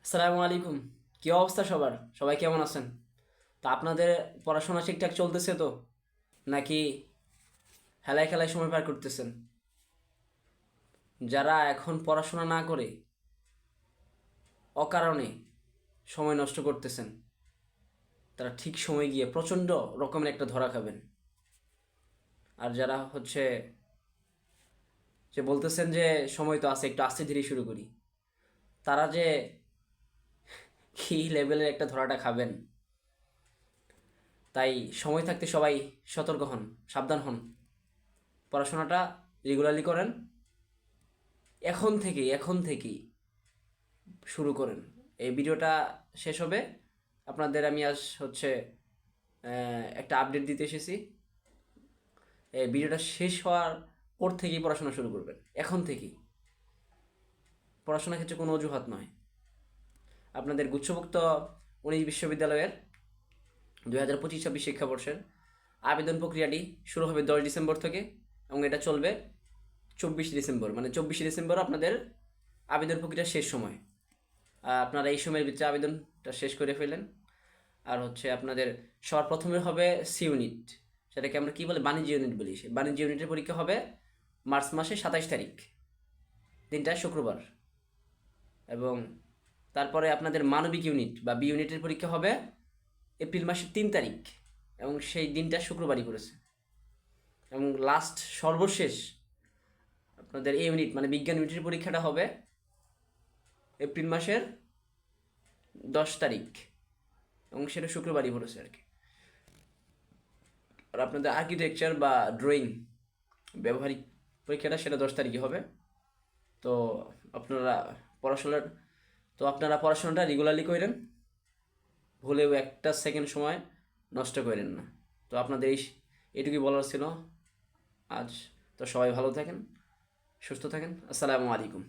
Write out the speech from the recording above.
আসসালামু আলাইকুম। কী অবস্থা সবার? সবাই কেমন আছেন? তা আপনাদের পড়াশোনা ঠিকঠাক চলতেছে তো? নাকি হেলায় খেলায় সময় পার করতেছেন? যারা এখন পড়াশোনা না করে অকারণে সময় নষ্ট করতেছেন, তারা ঠিক সময় গিয়ে প্রচণ্ড রকমের একটা ধরা খাবেন। আর যারা যে বলতেছেন যে সময় তো আছে, একটু আস্তে ধীরে শুরু করি, তারা যে কী লেভেলের একটা ধরাটা খাবেন। তাই সময় থাকতে সবাই সতর্ক হন, সাবধান হন, পড়াশোনাটা রেগুলারলি করেন। এখন থেকেই শুরু করেন। এই ভিডিওটা শেষ হবে, আপনাদের আমি আজ একটা আপডেট দিতে এসেছি। এই ভিডিওটা শেষ হওয়ার পর থেকেই পড়াশোনা শুরু করবেন, এখন থেকেই। পড়াশোনার ক্ষেত্রে কোনো অজুহাত নয়। আপনাদের গুচ্ছভুক্ত 19 বিশ্ববিদ্যালয়ের 2025-26 শিক্ষাবর্ষের আবেদন প্রক্রিয়াটি শুরু হবে 10 ডিসেম্বর থেকে, এবং এটা চলবে 24 ডিসেম্বর, মানে 24 ডিসেম্বর আপনাদের আবেদন প্রক্রিয়া শেষ সময়। আপনারা এই সময়ের ভিতরে আবেদনটা শেষ করে ফেলেন। আর আপনাদের সবার প্রথমে হবে সি ইউনিট, সেটাকে আমরা কী বলে, বাণিজ্য ইউনিট বলি। সেই বাণিজ্য ইউনিটের পরীক্ষা হবে মার্চ মাসে 27 তারিখ, দিনটা শুক্রবার। এবং তারপরে আপনাদের মানবিক ইউনিট বা বি ইউনিটের পরীক্ষা হবে এপ্রিল মাসের 3 তারিখ, এবং সেই দিনটা শুক্রবারই পড়েছে। এবং লাস্ট সর্বশেষ আপনাদের এ ইউনিট মানে বিজ্ঞান ইউনিটের পরীক্ষাটা হবে এপ্রিল মাসের 10 তারিখ, এবং সেটা শুক্রবারই পড়েছে আর কি। আর আপনাদের আর্কিটেকচার বা ড্রয়িং ব্যবহারিক পরীক্ষাটা সেটা 10 তারিখে হবে। তো আপনারা পড়াশোনার আপনারা পড়াশোনাটা রেগুলারলি করেন, ভুলেও একটা সেকেন্ড সময় নষ্ট করেন না। তো আপনাদের এটুকুই বলার ছিল আজ। তো সবাই ভালো থাকেন, সুস্থ থাকেন। আসসালামু আলাইকুম।